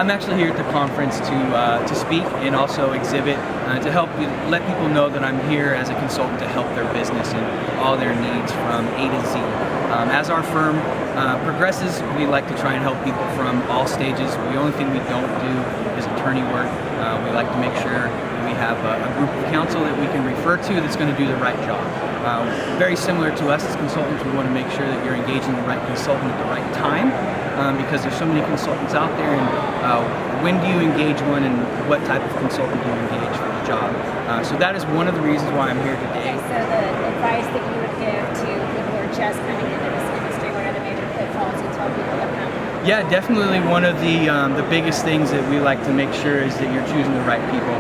I'm actually here at the conference to speak and also exhibit to help let people know that I'm here as a consultant to help their business and all their needs from A to Z. As our firm progresses, we like to try and help people from all stages. The only thing we don't do is attorney work. We like to make sure that we have a group of counsel that we can refer to that's going to do the right job. Very similar to us as consultants, we want to make sure that you're engaging the right consultant at the right time, because there's so many consultants out there, and when do you engage one and what type of consultant do you engage for the job? So that is one of the reasons why I'm here today. Okay, so the advice that you would give to people who are just coming into this industry, what are the major pitfalls you tell people to come? Yeah, definitely one of the biggest things that we like to make sure is that you're choosing the right people.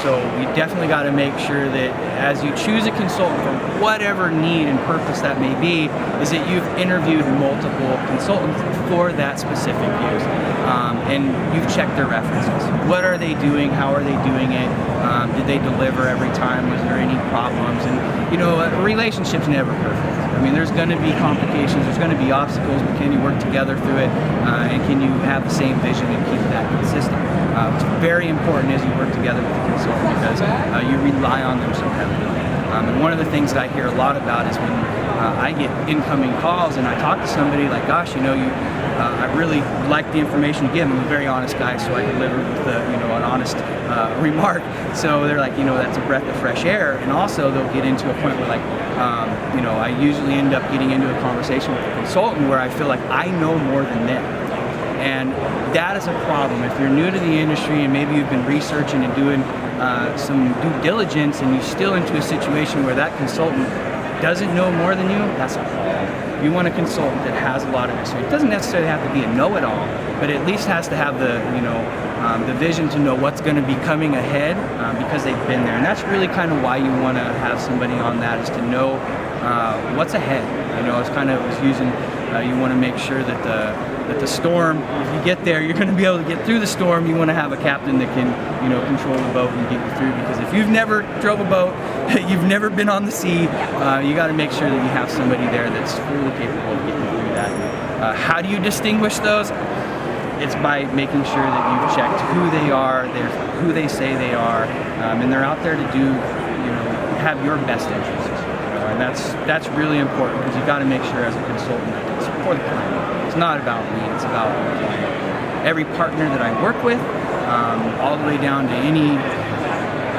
So we definitely got to make sure that as you choose a consultant for whatever need and purpose that may be, is that you've interviewed multiple consultants for that specific use. And you've checked their references. What are they doing? How are they doing it? Did they deliver every time? Was there any problems? And you know, a relationship's never perfect. I mean, there's going to be complications, there's going to be obstacles, but can you work together through it? And can you have the same vision and keep that consistent? It's very important as you work together with the consultant, because you rely on them so heavily. And one of the things that I hear a lot about is when I get incoming calls and I talk to somebody like, gosh, you know, I really like the information you give. I'm a very honest guy, so I deliver with an honest remark. So they're like, you know, that's a breath of fresh air. And also they'll get into a point where like, I usually end up getting into a conversation with a consultant where I feel like I know more than them. And that is a problem. If you're new to the industry and maybe you've been researching and doing some due diligence and you're still into a situation where that consultant doesn't know more than you, that's a problem. You want a consultant that has a lot of experience. It doesn't necessarily have to be a know-it-all, but at least has to have the vision to know what's going to be coming ahead, because they've been there. And that's really kind of why you want to have somebody on that, is to know what's ahead. You know, it's kind of using. You want to make sure that the storm, if you get there, you're going to be able to get through the storm. You want to have a captain that can, control the boat and get you through. Because if you've never drove a boat, you've never been on the sea, you got to make sure that you have somebody there that's fully capable of getting through that. How do you distinguish those? It's by making sure that you've checked who they are, they're who they say they are, and they're out there to do, have your best interests. And that's really important, because you got to make sure as a consultant that it's for the client. It's not about me, it's about the client. Every partner that I work with, all the way down to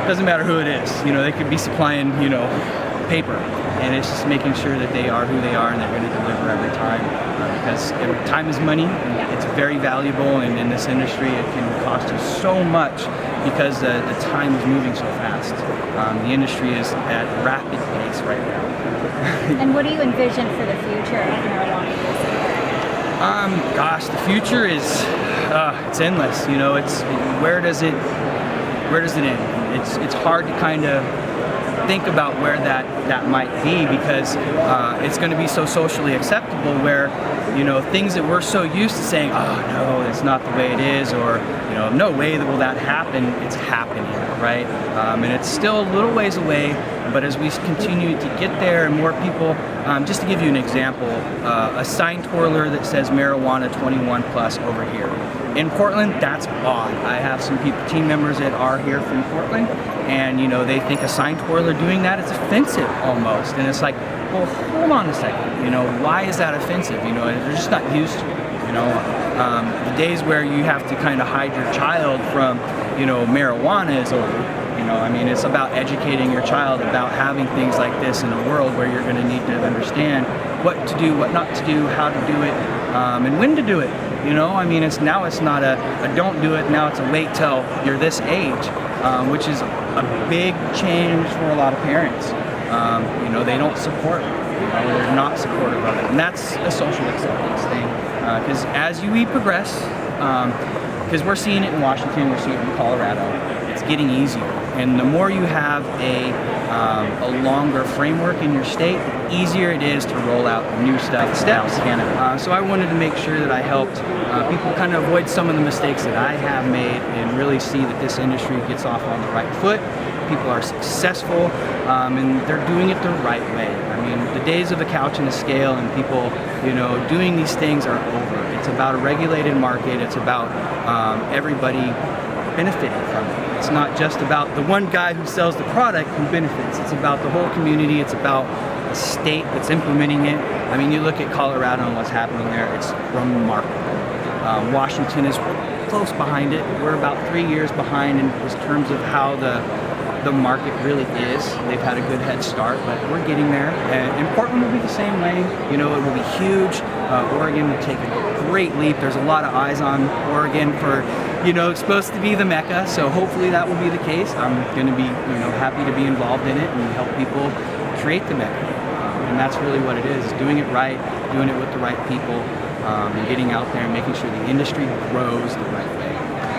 doesn't matter who it is, they could be supplying, paper, and it's just making sure that they are who they are and they're going to deliver every time, because time is money, and it's very valuable, and in this industry it can cost you so much because the time is moving so fast. The industry is at rapid pace right now. And what do you envision for the future of marijuana use? Gosh, the future is it's endless. It's where does it end? It's hard to kind of think about where that might be, because it's going to be so socially acceptable, where things that we're so used to saying, oh no, it's not the way it is, or no way that will that happen, it's happening, right? And it's still a little ways away, but as we continue to get there and more people, just to give you an example, a sign twirler that says marijuana 21 plus over here. In Portland, that's odd. I have some team members that are here from Portland, and they think a sign twirler doing that is offensive almost. And it's like, well, hold on a second. Why is that offensive? They're just not used to it. The days where you have to kind of hide your child from, marijuana is over. It's about educating your child about having things like this in a world where you're going to need to understand what to do, what not to do, how to do it, and when to do it. It's not a don't do it, now it's a wait till you're this age, which is a big change for a lot of parents. They don't support it, they're not supportive of it, and that's a social acceptance thing, because as we progress, because we're seeing it in Washington, we're seeing it in Colorado, it's getting easier, and the more you have a longer framework in your state, the easier it is to roll out new steps. So I wanted to make sure that I helped people kind of avoid some of the mistakes that I have made, and really see that this industry gets off on the right foot. People are successful, and they're doing it the right way. The days of the couch and the scale and people, doing these things are over. It's about a regulated market. It's about everybody benefiting from it. It's not just about the one guy who sells the product who benefits. It's about the whole community. It's about the state that's implementing it. I mean, you look at Colorado and what's happening there, it's remarkable. Washington is close behind it. We're about 3 years behind in terms of how the market really is. They've had a good head start, but we're getting there. And Portland will be the same way. You know, it will be huge. Oregon will take a great leap. There's a lot of eyes on Oregon for, you know, it's supposed to be the Mecca, so hopefully that will be the case. I'm going to be, you know, happy to be involved in it and help people create the Mecca. And that's really what it is, doing it right, doing it with the right people, and getting out there and making sure the industry grows the right way.